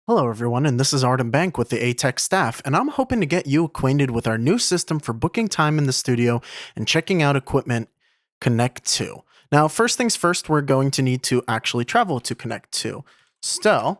Hello, everyone, and this is Artem Bank with the ATEC staff, and I'm hoping to get you acquainted with our new system for booking time in the studio and checking out equipment, Connect2. Now, first things first, we're going to need to actually travel to Connect2. So,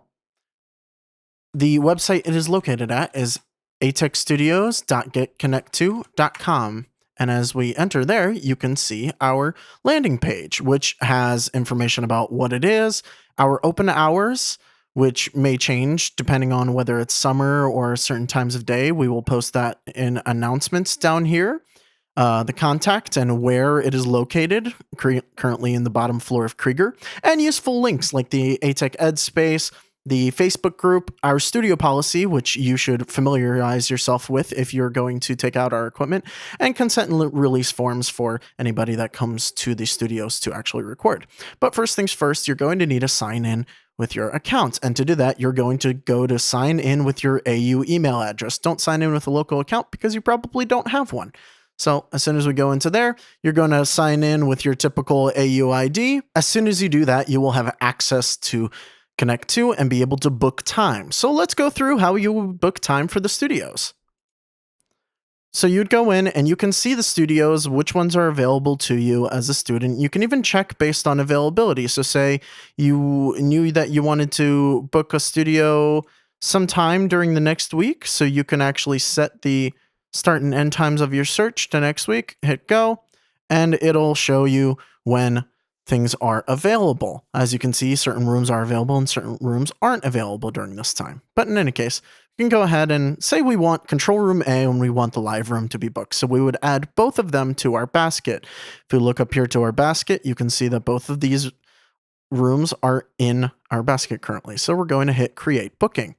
the website it is located at is atecstudios.getconnect2.com. And as we enter there, you can see our landing page, which has information about what it is, our open hours, which may change depending on whether it's summer or certain times of day. We will post that in announcements down here. The contact and where it is located, currently in the bottom floor of Krieger, and useful links like the ATEC Ed Space, the Facebook group, our studio policy, which you should familiarize yourself with if you're going to take out our equipment, and consent and release forms for anybody that comes to the studios to actually record. But first things first, you're going to need to sign in with your account. And to do that, you're going to go to sign in with your AU email address. Don't sign in with a local account because you probably don't have one. So as soon as we go into there, you're going to sign in with your typical AU ID. As soon as you do that, you will have access to Connect2 and be able to book time. So let's go through how you book time for the studios. So you'd go in and you can see the studios, which ones are available to you as a student. You can even check based on availability. So say you knew that you wanted to book a studio sometime during the next week. So you can actually set the start and end times of your search to next week, hit go, and it'll show you when things are available. As you can see, certain rooms are available and certain rooms aren't available during this time. But in any case, you can go ahead and say we want control room A and we want the live room to be booked. So we would add both of them to our basket. If we look up here to our basket, you can see that both of these rooms are in our basket currently. So we're going to hit create booking.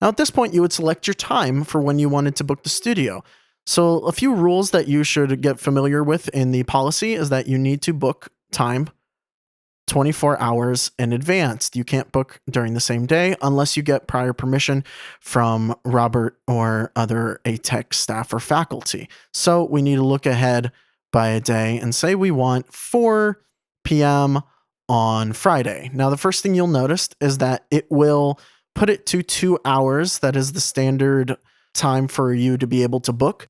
Now at this point, you would select your time for when you wanted to book the studio. So a few rules that you should get familiar with in the policy is that you need to book time 24 hours in advance. You can't book during the same day unless you get prior permission from Robert or other ATEC staff or faculty. So we need to look ahead by a day and say we want 4 p.m. on Friday. Now, the first thing you'll notice is that it will put it to 2 hours. That is the standard time for you to be able to book.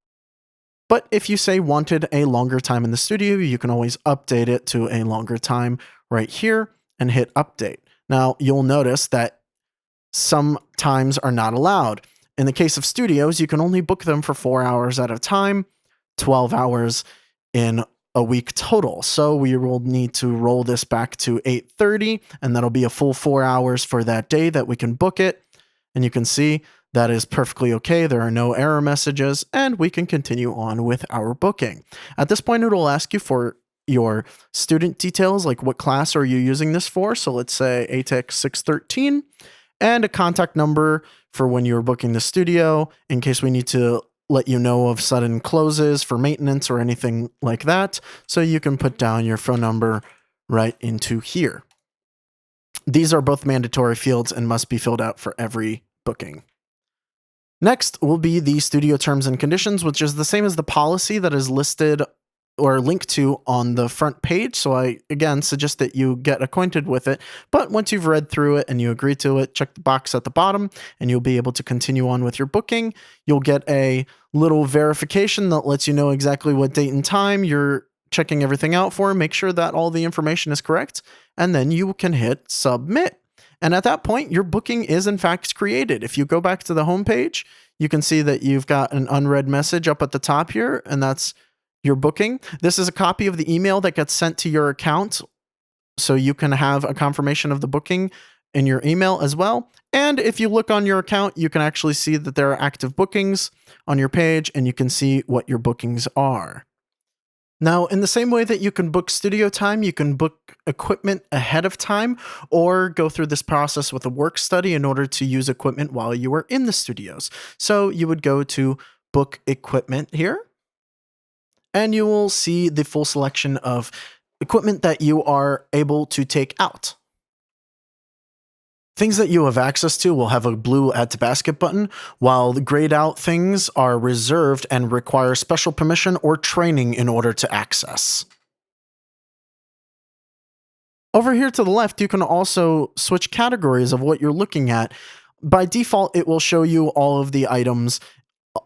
But if you say wanted a longer time in the studio, you can always update it to a longer time right here and hit update. Now you'll notice that some times are not allowed. In the case of studios, you can only book them for 4 hours at a time, 12 hours in a week total. So we will need to roll this back to 8:30, and that'll be a full 4 hours for that day that we can book it. And you can see that is perfectly okay. There are no error messages, and we can continue on with our booking. At this point, it'll ask you for your student details, like what class are you using this for? So let's say ATEC 613, and a contact number for when you're booking the studio in case we need to let you know of sudden closes for maintenance or anything like that. So you can put down your phone number right into here. These are both mandatory fields and must be filled out for every booking. Next will be the studio terms and conditions, which is the same as the policy that is listed or linked to on the front page. So I, again, suggest that you get acquainted with it. But once you've read through it and you agree to it, check the box at the bottom and you'll be able to continue on with your booking. You'll get a little verification that lets you know exactly what date and time you're checking everything out for. Make sure that all the information is correct. And then you can hit submit. And at that point, your booking is in fact created. If you go back to the home page, you can see that you've got an unread message up at the top here, and that's your booking. This is a copy of the email that gets sent to your account, so you can have a confirmation of the booking in your email as well. And if you look on your account, you can actually see that there are active bookings on your page, and you can see what your bookings are. Now, in the same way that you can book studio time, you can book equipment ahead of time or go through this process with a work study in order to use equipment while you are in the studios. So you would go to book equipment here, and you will see the full selection of equipment that you are able to take out. Things that you have access to will have a blue Add to Basket button, while the grayed out things are reserved and require special permission or training in order to access. Over here to the left, you can also switch categories of what you're looking at. by default, it will show you all of the items,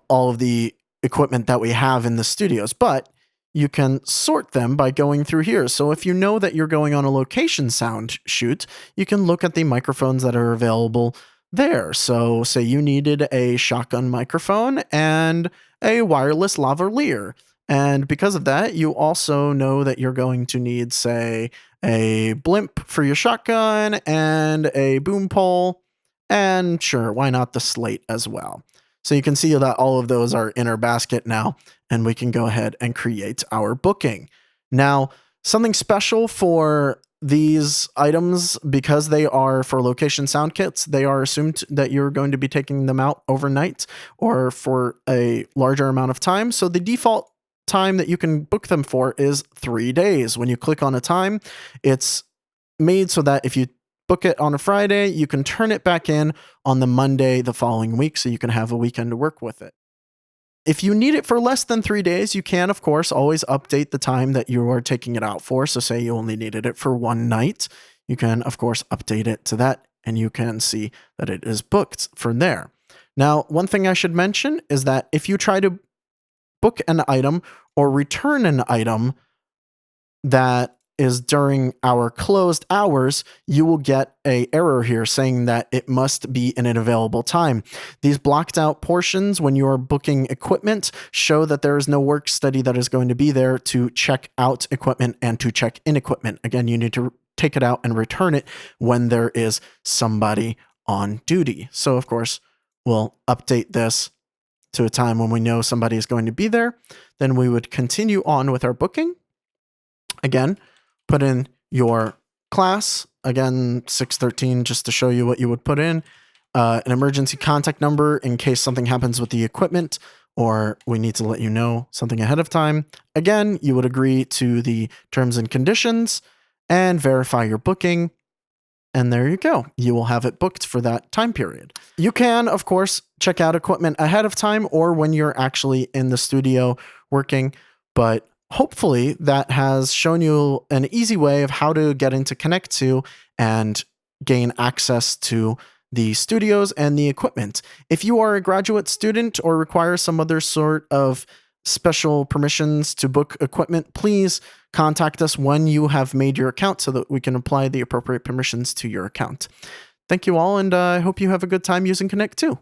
all of the equipment that we have in the studios, but you can sort them by going through here. So if you know that you're going on a location sound shoot, you can look at the microphones that are available there. So say you needed a shotgun microphone and a wireless lavalier. And because of that, you also know that you're going to need, say, a blimp for your shotgun and a boom pole. And sure, why not the slate as well? So you can see that all of those are in our basket now, and we can go ahead and create our booking. Now, something special for these items, because they are for location sound kits, they are assumed that you're going to be taking them out overnight or for a larger amount of time. So the default time that you can book them for is 3 days. When you click on a time, it's made so that if you book it on a Friday, you can turn it back in on the Monday the following week, so you can have a weekend to work with it. If you need it for less than 3 days, you can, of course, always update the time that you are taking it out for. So say you only needed it for one night, you can, of course, update it to that, and you can see that it is booked from there. Now, one thing I should mention is that if you try to book an item or return an item that is during our closed hours, you will get an error here saying that it must be in an available time. These blocked out portions when you're booking equipment show that there is no work study that is going to be there to check out equipment and to check in equipment. Again, you need to take it out and return it when there is somebody on duty. So of course, we'll update this to a time when we know somebody is going to be there. Then we would continue on with our booking. Again, put in your class, again, 613, just to show you what you would put in, an emergency contact number in case something happens with the equipment or we need to let you know something ahead of time. Again, you would agree to the terms and conditions and verify your booking. And there you go. You will have it booked for that time period. You can, of course, check out equipment ahead of time or when you're actually in the studio working, but hopefully that has shown you an easy way of how to get into Connect2 and gain access to the studios and the equipment. If you are a graduate student or require some other sort of special permissions to book equipment, please contact us when you have made your account so that we can apply the appropriate permissions to your account. Thank you all, and I hope you have a good time using Connect2.